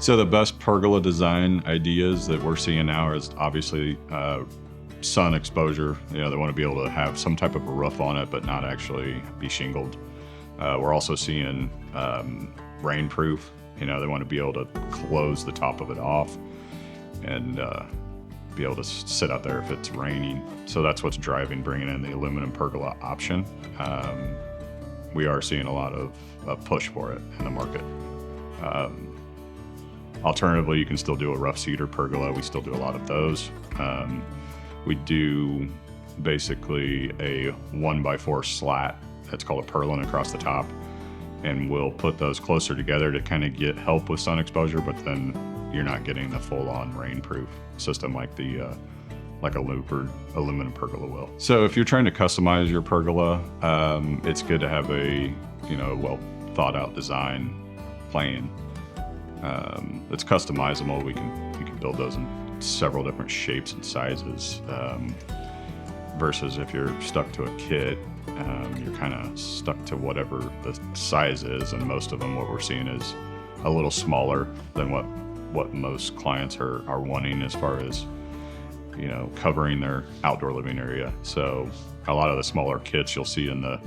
So the best pergola design ideas that we're seeing now is obviously sun exposure. They want to be able to have some type of a roof on it, but not actually be shingled. We're also seeing rainproof. They want to be able to close the top of it off and be able to sit out there if it's raining. So that's what's driving bringing in the aluminum pergola option. We are seeing a lot of push for it in the market. Alternatively, you can still do a rough cedar pergola. We still do a lot of those. We do basically a 1x4 slat that's called a purlin across the top, and we'll put those closer together to kind of get help with sun exposure, but then you're not getting the full-on rainproof system like like a loop or aluminum pergola will. So if you're trying to customize your pergola, it's good to have a well thought out design plan. It's customizable. You can build those in several different shapes and sizes. Versus if you're stuck to a kit, you're kind of stuck to whatever the size is, and most of them, what we're seeing is a little smaller than what most clients are wanting as far as covering their outdoor living area. So a lot of the smaller kits you'll see in the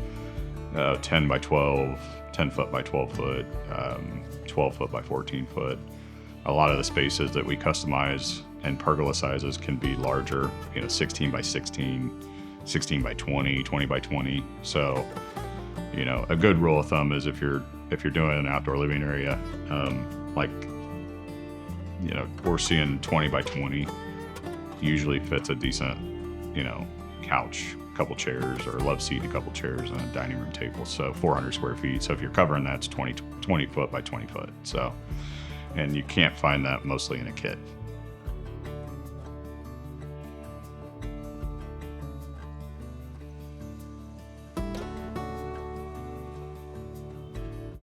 10 by 12, 10 foot by 12 foot, 12 foot by 14 foot. A lot of the spaces that we customize and pergola sizes can be larger, 16 by 16, 16 by 20, 20 by 20. So, a good rule of thumb is if you're doing an outdoor living area, we're seeing 20 by 20 usually fits a decent, couch, a couple chairs, or a love seat, a couple chairs, and a dining room table. So 400 square feet. So if you're covering that, it's 20 foot by 20 foot. So, and you can't find that mostly in a kit.